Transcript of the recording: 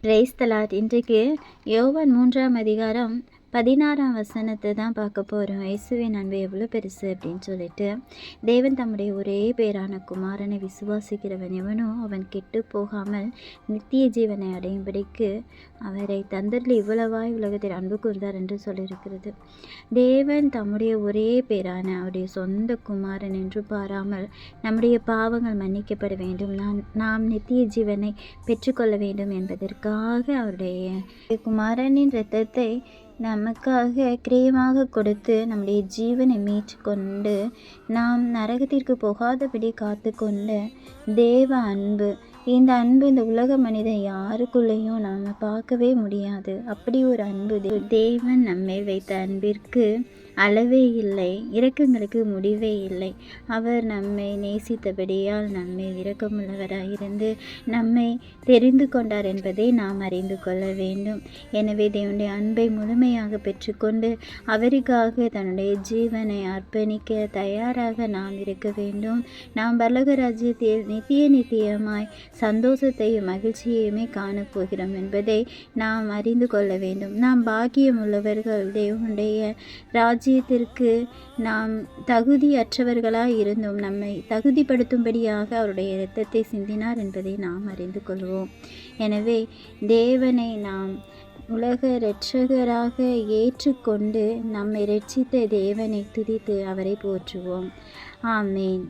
Praise the Lord. இன்றைக்கு யோவான் 3ஆம் அதிகாரம் 16ஆம் வசனத்தை தான் பார்க்க போகிறோம். இயேசுவின் அன்பு எவ்வளோ பெருசு அப்படின்னு சொல்லிட்டு, தேவன் தம்முடைய ஒரே பேரான குமாரனை விசுவாசிக்கிறவன் எவனோ அவன் கெட்டு போகாமல் நித்திய ஜீவனை அடையும்படிக்கு அவரை தந்தரில் இவ்வளவாய் உலகத்தில் அன்பு கூர்ந்தார் என்று சொல்லியிருக்கிறது. தேவன் தம்முடைய ஒரே பேரான அவருடைய சொந்த குமாரன் என்று பாராமல் நம்முடைய பாவங்கள் மன்னிக்கப்பட வேண்டும், நாம் நித்திய ஜீவனை பெற்றுக்கொள்ள வேண்டும் என்பதற்காக அவருடைய குமாரனின் இரத்தத்தை நமக்காக கிரயமாக கொடுத்து நம்முடைய ஜீவனை மீட்டுக்கொண்டு நாம் நரகத்திற்கு போகாதபடி காத்து கொண்ட தேவ அன்பு. இந்த அன்பு இந்த உலக மனிதன் யாருக்குள்ளேயும் நாம் பார்க்கவே முடியாது. அப்படி ஒரு அன்பு தேவன் நம்மை வைத்த அன்பிற்கு அளவே இல்லை, இரக்கங்களுக்கு முடிவே இல்லை. அவர் நம்மை நேசித்தபடியால் நம்மை இரக்கமுள்ளவராயிருந்து நம்மை தெரிந்து கொண்டார் என்பதை நாம் அறிந்து கொள்ள வேண்டும். எனவே தேவனுடைய அன்பை முழுமையாக பெற்றுக்கொண்டு அவருக்காக தன்னுடைய ஜீவனை அர்ப்பணிக்க தயாராக நாம் இருக்க வேண்டும். நாம் பரலோக ராஜ்யத்தில் நித்தியமாய் சந்தோஷத்தையும் மகிழ்ச்சியையுமே காணப்போகிறோம் என்பதை நாம் அறிந்து கொள்ள வேண்டும். நாம் பாக்கியம் உள்ளவர்கள். தேவனுடைய ராஜ்யத்திற்கு நாம் தகுதியற்றவர்களாய் இருந்தும் நம்மை தகுதிப்படுத்தும்படியாக அவருடைய இரத்தத்தை சிந்தினார் என்பதை நாம் அறிந்து கொள்வோம். எனவே தேவனை நாம் உலக இரட்சகராக ஏற்றுக்கொண்டு நம்மை இரட்சித்த தேவனை துதித்து அவரை போற்றுவோம். ஆமேன்.